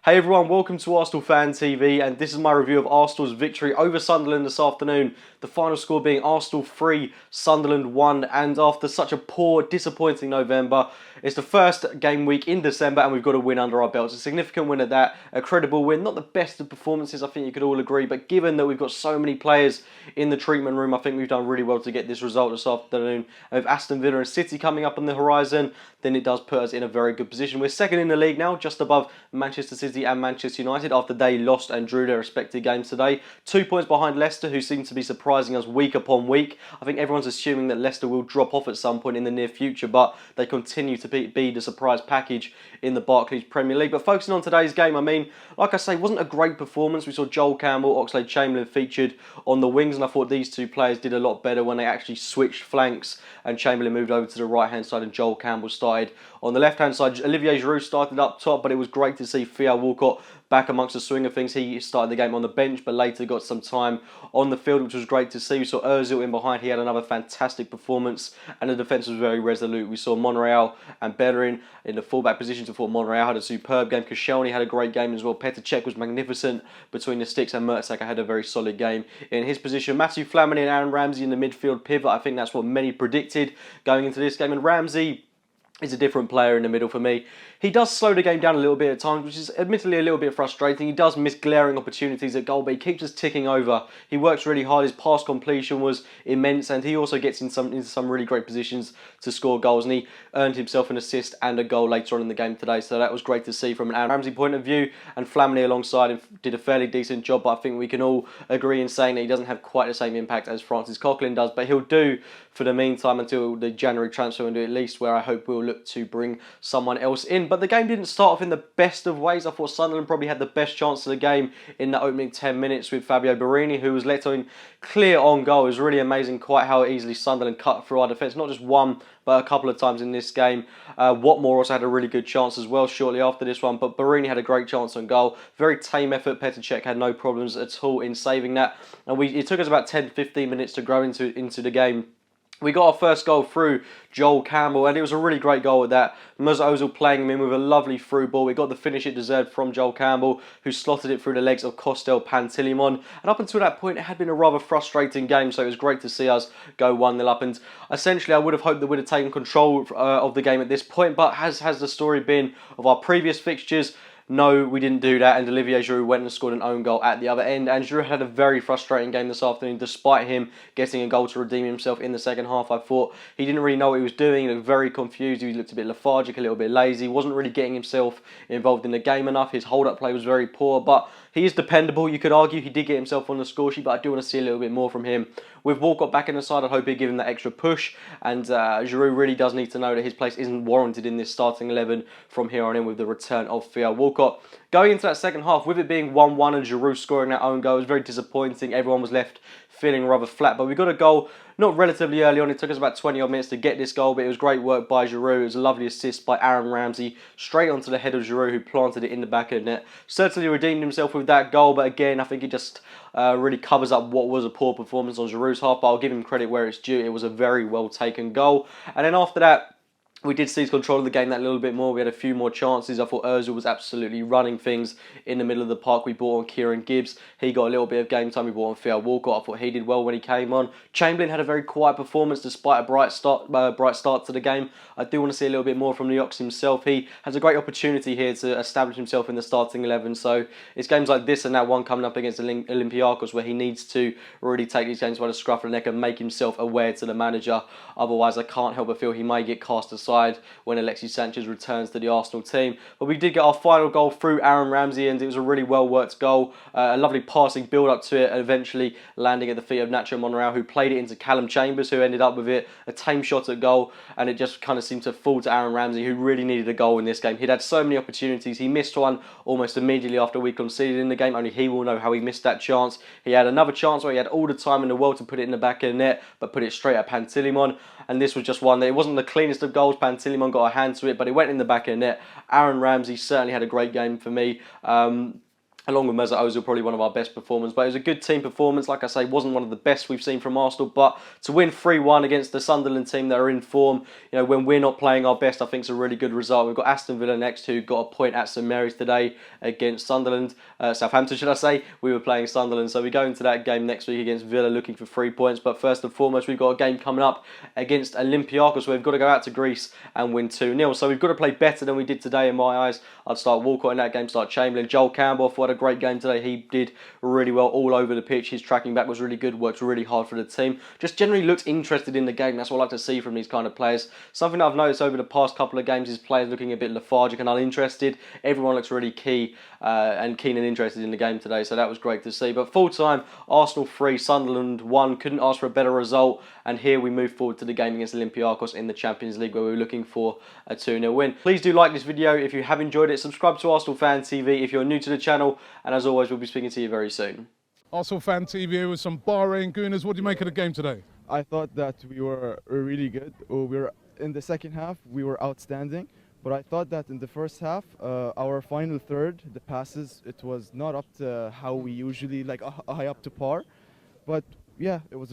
Hey everyone, welcome to Arsenal Fan TV, and this is my review of Arsenal's victory over Sunderland this afternoon. The final score being Arsenal 3, Sunderland 1, and after such a poor, disappointing November, it's the first game week in December and we've got a win under our belts. A significant win at that, a credible win, not the best of performances, I think you could all agree, but given that we've got so many players in the treatment room, I think we've done really well to get this result this afternoon. And with Aston Villa and City coming up on the horizon, then it does put us in a very good position. We're second in the league now, just above Manchester City and Manchester United after they lost and drew their respective games today. 2 points behind Leicester, who seem to be surprising us week upon week. I think everyone's assuming that Leicester will drop off at some point in the near future, but they continue to be the surprise package in the Barclays Premier League. But focusing on today's game, I mean, like I say, it wasn't a great performance. We saw Joel Campbell, Oxlade-Chamberlain featured on the wings, and I thought these two players did a lot better when they actually switched flanks and Chamberlain moved over to the right-hand side and Joel Campbell started on the left-hand side. Olivier Giroud started up top, but it was great to see Theo Walcott back amongst the swing of things. He started the game on the bench, but later got some time on the field, which was great to see. We saw Ozil in behind. He had another fantastic performance, and the defence was very resolute. We saw Monreal and Bellerin in the fullback positions. I thought Monreal had a superb game. Koscielny had a great game as well. Petr Cech was magnificent between the sticks, and Mertesacker had a very solid game in his position. Matthew Flamini and Aaron Ramsey in the midfield pivot. I think that's what many predicted going into this game, and Ramsey is a different player in the middle for me. He does slow the game down a little bit at times, which is admittedly a little bit frustrating. He does miss glaring opportunities at goal, but he keeps us ticking over. He works really hard. His pass completion was immense, and he also gets into some really great positions to score goals, and he earned himself an assist and a goal later on in the game today, so that was great to see from an Aaron Ramsey point of view, and Flamini alongside him did a fairly decent job, but I think we can all agree in saying that he doesn't have quite the same impact as Francis Coquelin does, but he'll do for the meantime until the January transfer window at least, where I hope we'll look to bring someone else in. But the game didn't start off in the best of ways. I thought Sunderland probably had the best chance of the game in the opening 10 minutes with Fabio Borini, who was let in clear on goal. It was really amazing quite how easily Sunderland cut through our defence, not just one, but a couple of times in this game. Watmore also had a really good chance as well shortly after this one, but Borini had a great chance on goal. Very tame effort. Petr Cech had no problems at all in saving that, and it took us about 10-15 minutes to grow into the game. We got our first goal through Joel Campbell, and it was a really great goal with that. Mesut Ozil playing him in with a lovely through ball. We got the finish it deserved from Joel Campbell, who slotted it through the legs of Kostel Pantilimon. And up until that point, it had been a rather frustrating game, so it was great to see us go 1-0 up. And essentially, I would have hoped that we'd have taken control of the game at this point, but has the story been of our previous fixtures? No, we didn't do that, and Olivier Giroud went and scored an own goal at the other end, and Giroud had a very frustrating game this afternoon, despite him getting a goal to redeem himself in the second half. I thought he didn't really know what he was doing. He looked very confused. He looked a bit lethargic, a little bit lazy. He wasn't really getting himself involved in the game enough. His hold-up play was very poor, but he is dependable. You could argue he did get himself on the score sheet, but I do want to see a little bit more from him. With Walcott back in the side, I hope he'd give him that extra push, and Giroud really does need to know that his place isn't warranted in this starting 11 from here on in with the return of Theo Walcott. Going into that second half, with it being 1-1 and Giroud scoring that own goal, it was very disappointing. Everyone was left feeling rather flat, but we got a goal not relatively early on. It took us about 20 odd minutes to get this goal, but it was great work by Giroud. It was a lovely assist by Aaron Ramsey straight onto the head of Giroud, who planted it in the back of the net. Certainly redeemed himself with that goal, but again, I think it just really covers up what was a poor performance on Giroud's half, but I'll give him credit where it's due. It was a very well taken goal. And then after that, we did seize control of the game that little bit more. We had a few more chances. I thought Ozil was absolutely running things in the middle of the park. We brought on Kieran Gibbs. He got a little bit of game time. We brought on Theo Walcott. I thought he did well when he came on. Chamberlain had a very quiet performance despite a bright start to the game. I do want to see a little bit more from the Ox himself. He has a great opportunity here to establish himself in the starting 11. So it's games like this and that one coming up against Olympiacos where he needs to really take these games by the scruff of the neck and make himself aware to the manager. Otherwise, I can't help but feel he may get cast aside when Alexis Sanchez returns to the Arsenal team. But we did get our final goal through Aaron Ramsey, and it was a really well worked goal. A lovely passing build up to it, and eventually landing at the feet of Nacho Monreal, who played it into Callum Chambers, who ended up with it. A tame shot at goal, and it just kind of seemed to fall to Aaron Ramsey, who really needed a goal in this game. He'd had so many opportunities. He missed one almost immediately after we conceded in the game. Only he will know how he missed that chance. He had another chance where he had all the time in the world to put it in the back of the net, but put it straight at Pantilimon. And this was just one that it wasn't the cleanest of goals. Pantilimon got a hand to it, but it went in the back of the net. Aaron Ramsey certainly had a great game for me. along with Mesut Ozil, probably one of our best performers. But it was a good team performance. Like I say, wasn't one of the best we've seen from Arsenal. But to win 3-1 against the Sunderland team that are in form, when we're not playing our best, I think it's a really good result. We've got Aston Villa next, who got a point at St Mary's today against Sunderland. Southampton, should I say. We were playing Sunderland. So we go into that game next week against Villa looking for 3 points. But first and foremost, we've got a game coming up against Olympiacos, where we've got to go out to Greece and win 2-0. So we've got to play better than we did today in my eyes. I'd start Walcott in that game, start Chamberlain. Joel Campbell, had a great game today. He did really well all over the pitch. His tracking back was really good, worked really hard for the team. Just generally looked interested in the game. That's what I like to see from these kind of players. Something that I've noticed over the past couple of games is players looking a bit lethargic and uninterested. Everyone looks really keen and interested in the game today, so that was great to see. But full time, Arsenal 3, Sunderland 1. Couldn't ask for a better result. And here we move forward to the game against Olympiacos in the Champions League, where we were looking for a 2-0 win. Please do like this video if you have enjoyed it. Subscribe to Arsenal Fan TV if you're new to the channel. And as always, we'll be speaking to you very soon. Arsenal Fan TV with some Bahrain Gooners. What do you make of the game today? I thought that we were really good. We were in the second half, we were outstanding. But I thought that in the first half, our final third, the passes, it was not up to how we usually, high up to par. But yeah, it was